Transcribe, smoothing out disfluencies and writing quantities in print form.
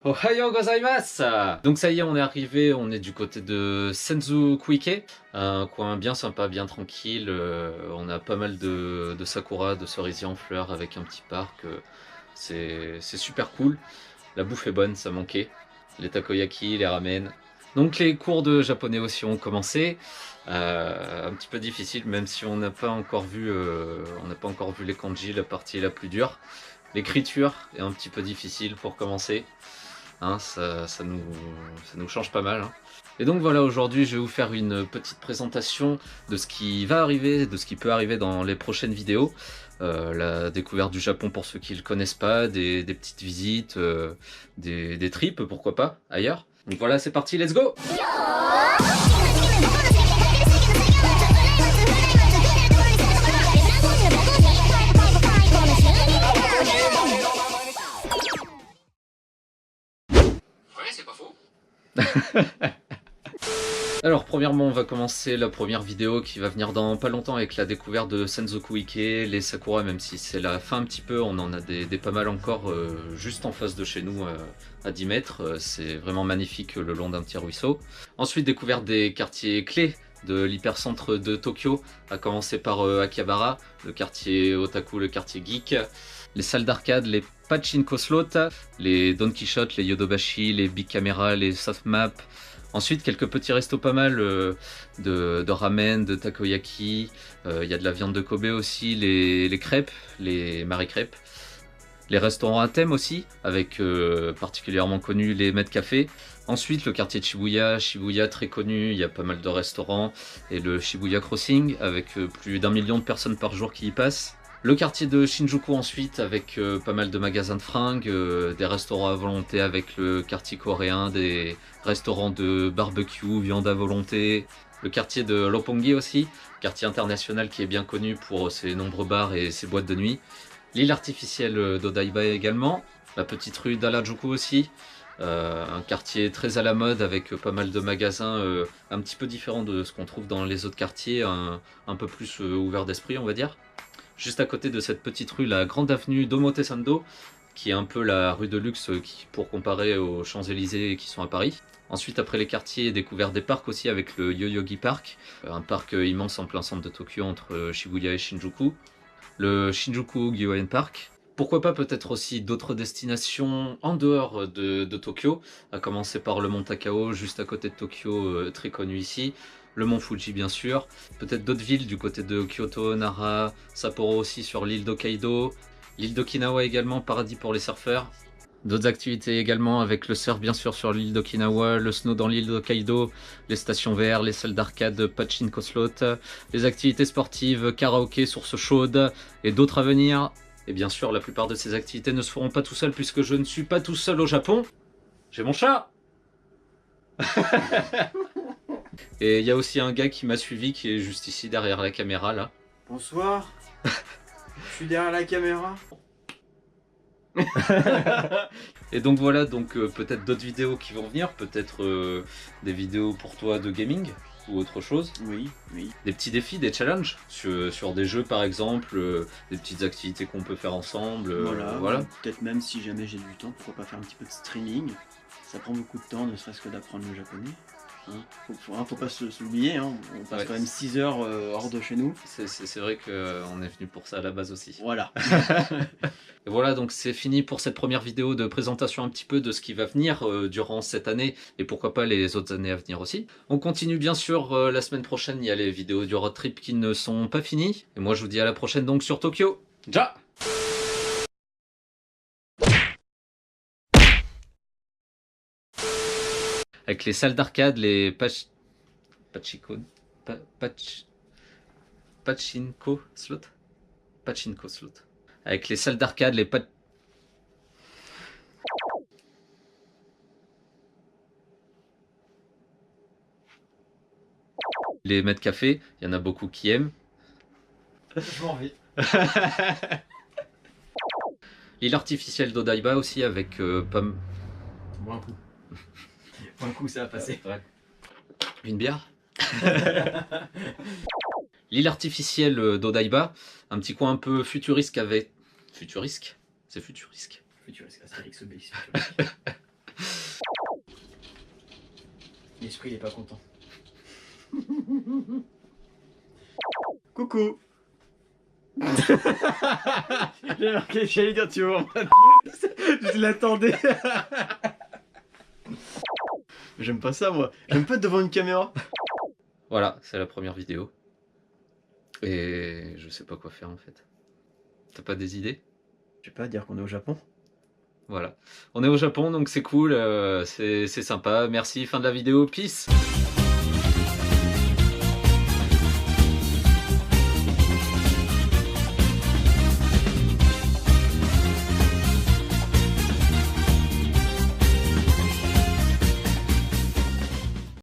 Ohayo gozaimasu! Donc ça y est, on est arrivé, on est du côté de Senzu-Kuike, un coin bien sympa, bien tranquille. On a pas mal de sakura, de cerisiers en fleurs avec un petit parc. C'est super cool. La bouffe est bonne, ça manquait. Les takoyaki, les ramen. Donc les cours de japonais aussi ont commencé. Un petit peu difficile, même si on n'a pas encore vu, les kanji, la partie la plus dure. L'écriture est un petit peu difficile pour commencer. Hein, ça nous change pas mal. Hein. Et donc voilà, aujourd'hui je vais vous faire une petite présentation de ce qui va arriver, de ce qui peut arriver dans les prochaines vidéos. La découverte du Japon pour ceux qui ne le connaissent pas, des petites visites, des trips, pourquoi pas, ailleurs. Donc voilà, c'est parti, let's go! C'est pas faux. Alors premièrement on va commencer la première vidéo qui va venir dans pas longtemps avec la découverte de Senzu-Kuike, les sakura, même si c'est la fin un petit peu, on en a des pas mal encore juste en face de chez nous à 10 mètres, c'est vraiment magnifique le long d'un petit ruisseau. Ensuite découverte des quartiers clés de l'hypercentre de Tokyo, à commencer par Akihabara, le quartier otaku, le quartier geek, les salles d'arcade, les pachinko slot, les Don Quichotte, les Yodobashi, les Big Camera, les soft map. Ensuite, quelques petits restos pas mal de ramen, de takoyaki. Il y a de la viande de Kobe aussi, les crêpes, les Marie crêpes. Les restaurants à thème aussi, avec particulièrement connus les Med Café. Ensuite, le quartier de Shibuya, Shibuya très connu, il y a pas mal de restaurants. Et le Shibuya Crossing, avec plus d'1 million de personnes par jour qui y passent. Le quartier de Shinjuku ensuite, avec pas mal de magasins de fringues, des restaurants à volonté avec le quartier coréen, des restaurants de barbecue, viande à volonté. Le quartier de Roppongi aussi, quartier international qui est bien connu pour ses nombreux bars et ses boîtes de nuit. L'île artificielle d'Odaiba également, la petite rue d'Harajuku aussi, un quartier très à la mode avec pas mal de magasins un petit peu différents de ce qu'on trouve dans les autres quartiers, un peu plus ouvert d'esprit on va dire. Juste à côté de cette petite rue, la grande avenue d'Omotesando, qui est un peu la rue de luxe pour comparer aux Champs-Élysées qui sont à Paris. Ensuite, après les quartiers, découvert des parcs aussi avec le Yoyogi Park, un parc immense en plein centre de Tokyo entre Shibuya et Shinjuku. Le Shinjuku Gyoen Park. Pourquoi pas peut-être aussi d'autres destinations en dehors de Tokyo, à commencer par le mont Takao, juste à côté de Tokyo, très connu ici. Le mont Fuji bien sûr, peut-être d'autres villes du côté de Kyoto, Nara, Sapporo aussi sur l'île d'Hokkaido, l'île d'Okinawa également, paradis pour les surfeurs. D'autres activités également avec le surf bien sûr sur l'île d'Okinawa, le snow dans l'île d'Hokkaido, les stations VR, les salles d'arcade, pachinko slot, les activités sportives, karaoké, source chaude et d'autres à venir. Et bien sûr la plupart de ces activités ne se feront pas tout seul puisque je ne suis pas tout seul au Japon. J'ai mon chat. Et il y a aussi un gars qui m'a suivi qui est juste ici derrière la caméra là. Bonsoir. Je suis derrière la caméra. Et donc voilà, donc peut-être d'autres vidéos qui vont venir, peut-être des vidéos pour toi de gaming ou autre chose. Oui, oui. Des petits défis, des challenges sur des jeux par exemple, des petites activités qu'on peut faire ensemble. Voilà. Peut-être même si jamais j'ai du temps, pourquoi pas faire un petit peu de streaming. Ça prend beaucoup de temps, ne serait-ce que d'apprendre le japonais. Hein, faut pas s'oublier, hein. On passe quand même 6 heures hors de chez nous. C'est vrai qu'on est venu pour ça à la base aussi. Voilà. Et voilà, donc c'est fini pour cette première vidéo de présentation un petit peu de ce qui va venir durant cette année et pourquoi pas les autres années à venir aussi. On continue bien sûr la semaine prochaine, il y a les vidéos du road trip qui ne sont pas finies. Et moi je vous dis à la prochaine donc sur Tokyo. Ja! Avec les salles d'arcade, les pachinko slot. Pachinko slot. Avec les salles d'arcade, les Med Café, il y en a beaucoup qui aiment. Je m'en vais. L'île artificielle d'Odaiba aussi avec pomme. Bon coup. Bon coup, ça va passer. Ouais. Une bière. L'île artificielle d'Odaiba, un petit coin un peu futurisque avec... Futurisque? C'est futurisque. Futurisque, Astérix Obélix, futurisque. Geoffrey il est pas content. Coucou. J'allais dire tu vois. Je l'attendais. J'aime pas ça moi. J'aime pas être devant une caméra. Voilà, c'est la première vidéo. Et je sais pas quoi faire en fait. T'as pas des idées? Je vais pas dire qu'on est au Japon. Voilà. On est au Japon donc c'est cool, c'est sympa. Merci, fin de la vidéo. Peace!